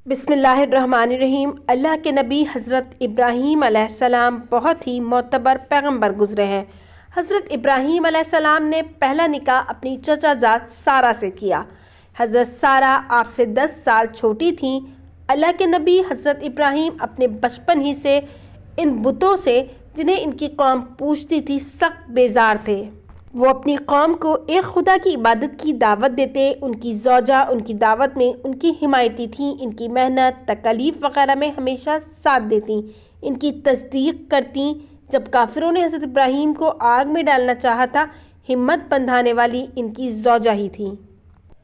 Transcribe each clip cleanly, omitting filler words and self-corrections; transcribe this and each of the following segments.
بسم اللہ الرحمن الرحیم۔ اللہ کے نبی حضرت ابراہیم علیہ السلام بہت ہی معتبر پیغمبر گزرے ہیں۔ حضرت ابراہیم علیہ السلام نے پہلا نکاح اپنی چچا زاد سارہ سے کیا۔ حضرت سارہ آپ سے 10 سال چھوٹی تھیں۔ اللہ کے نبی حضرت ابراہیم اپنے بچپن ہی سے ان بتوں سے جنہیں ان کی قوم پوجتی تھی سخت بیزار تھے۔ وہ اپنی قوم کو ایک خدا کی عبادت کی دعوت دیتے، ان کی زوجہ ان کی دعوت میں ان کی حمایتی تھیں، ان کی محنت تکالیف وغیرہ میں ہمیشہ ساتھ دیتیں، ان کی تصدیق کرتیں۔ جب کافروں نے حضرت ابراہیم کو آگ میں ڈالنا چاہا تھا، ہمت بندھانے والی ان کی زوجہ ہی تھیں۔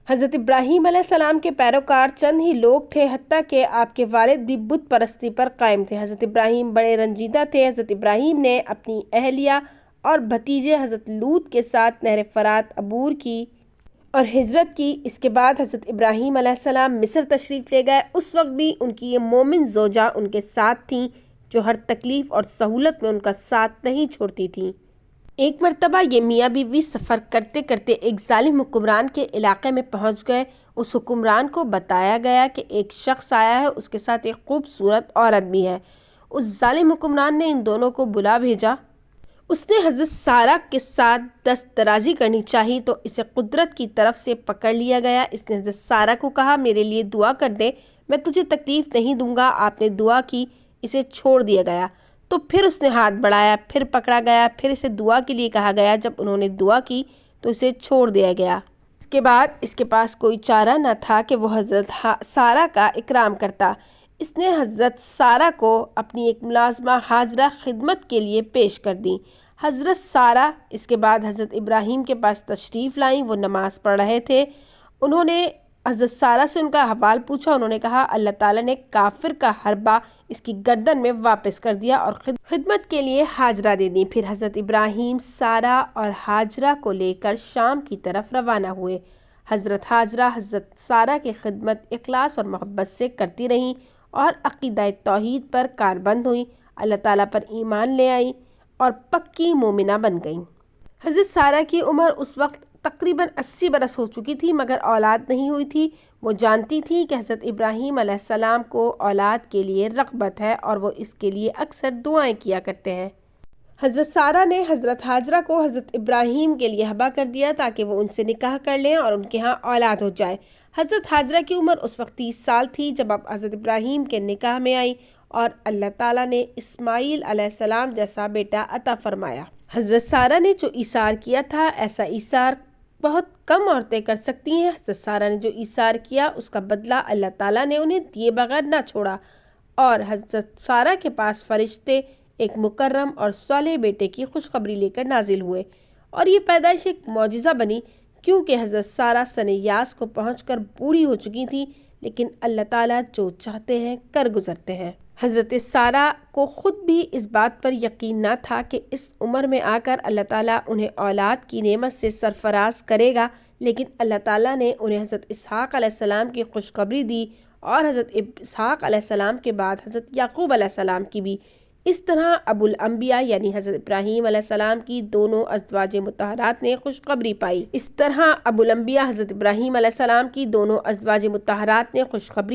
حضرت ابراہیم علیہ السلام کے پیروکار چند ہی لوگ تھے، حتیٰ کہ آپ کے والد بھی بت پرستی پر قائم تھے۔ حضرت ابراہیم بڑے رنجیدہ تھے۔ حضرت ابراہیم نے اپنی اہلیہ اور بھتیجے حضرت لوط کے ساتھ نہر فرات عبور کی اور ہجرت کی۔ اس کے بعد حضرت ابراہیم علیہ السلام مصر تشریف لے گئے۔ اس وقت بھی ان کی یہ مومن زوجہ ان کے ساتھ تھیں، جو ہر تکلیف اور سہولت میں ان کا ساتھ نہیں چھوڑتی تھیں۔ ایک مرتبہ یہ میاں بیوی سفر کرتے کرتے ایک ظالم حکمران کے علاقے میں پہنچ گئے۔ اس حکمران کو بتایا گیا کہ ایک شخص آیا ہے، اس کے ساتھ ایک خوبصورت عورت بھی ہے۔ اس ظالم حکمران نے ان دونوں کو بلا بھیجا۔ اس نے حضرت سارہ کے ساتھ دست درازی کرنی چاہی تو اسے قدرت کی طرف سے پکڑ لیا گیا۔ اس نے حضرت سارہ کو کہا، میرے لیے دعا کر دے، میں تجھے تکلیف نہیں دوں گا۔ آپ نے دعا کی، اسے چھوڑ دیا گیا۔ تو پھر اس نے ہاتھ بڑھایا، پھر پکڑا گیا، پھر اسے دعا کے لیے کہا گیا۔ جب انہوں نے دعا کی تو اسے چھوڑ دیا گیا۔ اس کے بعد اس کے پاس کوئی چارہ نہ تھا کہ وہ حضرت سارہ کا اکرام کرتا۔ اس نے حضرت سارہ کو اپنی ایک ملازمہ ہاجرہ خدمت کے لیے پیش کر دی۔ حضرت سارہ اس کے بعد حضرت ابراہیم کے پاس تشریف لائیں۔ وہ نماز پڑھ رہے تھے۔ انہوں نے حضرت سارہ سے ان کا احوال پوچھا۔ انہوں نے کہا، اللہ تعالیٰ نے کافر کا حربہ اس کی گردن میں واپس کر دیا اور خدمت کے لیے ہاجرہ دے دی۔ پھر حضرت ابراہیم سارہ اور ہاجرہ کو لے کر شام کی طرف روانہ ہوئے۔ حضرت ہاجرہ حضرت سارہ کی خدمت اخلاص اور محبت سے کرتی رہیں اور عقیدہ توحید پر کاربند ہوئیں، اللہ تعالیٰ پر ایمان لے آئیں اور پکی مومنہ بن گئیں۔ حضرت سارہ کی عمر اس وقت تقریباً 80 برس ہو چکی تھی، مگر اولاد نہیں ہوئی تھی۔ وہ جانتی تھیں کہ حضرت ابراہیم علیہ السلام کو اولاد کے لیے رغبت ہے اور وہ اس کے لیے اکثر دعائیں کیا کرتے ہیں۔ حضرت سارہ نے حضرت ہاجرہ کو حضرت ابراہیم کے لیے حبا کر دیا تاکہ وہ ان سے نکاح کر لیں اور ان کے ہاں اولاد ہو جائے۔ حضرت ہاجرہ کی عمر اس وقت 30 سال تھی جب آپ حضرت ابراہیم کے نکاح میں آئیں اور اللہ تعالیٰ نے اسماعیل علیہ السلام جیسا بیٹا عطا فرمایا۔ حضرت سارہ نے جو ایثار کیا تھا، ایسا ایثار بہت کم عورتیں کر سکتی ہیں۔ حضرت سارہ نے جو ایثار کیا اس کا بدلہ اللہ تعالیٰ نے انہیں دیے بغیر نہ چھوڑا، اور حضرت سارہ کے پاس فرشتے ایک مکرم اور صالح بیٹے کی خوشخبری لے کر نازل ہوئے، اور یہ پیدائش ایک معجزہ بنی، کیونکہ حضرت سارہ سن یاس کو پہنچ کر بوڑھی ہو چکی تھی، لیکن اللہ تعالیٰ جو چاہتے ہیں کر گزرتے ہیں۔ حضرت سارہ کو خود بھی اس بات پر یقین نہ تھا کہ اس عمر میں آ کر اللہ تعالیٰ انہیں اولاد کی نعمت سے سرفراز کرے گا، لیکن اللہ تعالیٰ نے انہیں حضرت اسحاق علیہ السلام کی خوشخبری دی اور حضرت اسحاق علیہ السلام کے بعد حضرت یعقوب علیہ السلام کی بھی۔ اس طرح ابو الانبیاء یعنی حضرت ابراہیم علیہ السلام کی دونوں ازواج مطہرات نے خوشخبری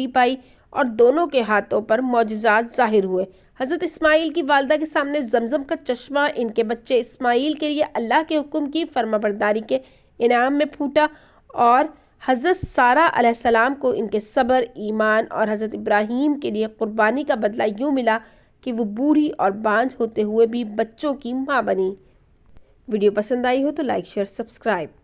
پائی۔ اور دونوں کے ہاتھوں پر معجزات ظاہر ہوئے۔ حضرت اسماعیل کی والدہ کے سامنے زمزم کا چشمہ ان کے بچے اسماعیل کے لیے اللہ کے حکم کی فرمانبرداری کے انعام میں پھوٹا، اور حضرت سارہ علیہ السلام کو ان کے صبر، ایمان اور حضرت ابراہیم کے لیے قربانی کا بدلہ یوں ملا کہ وہ بوڑھی اور بانجھ ہوتے ہوئے بھی بچوں کی ماں بنی۔ ویڈیو پسند آئی ہو تو لائک، شیئر، سبسکرائب۔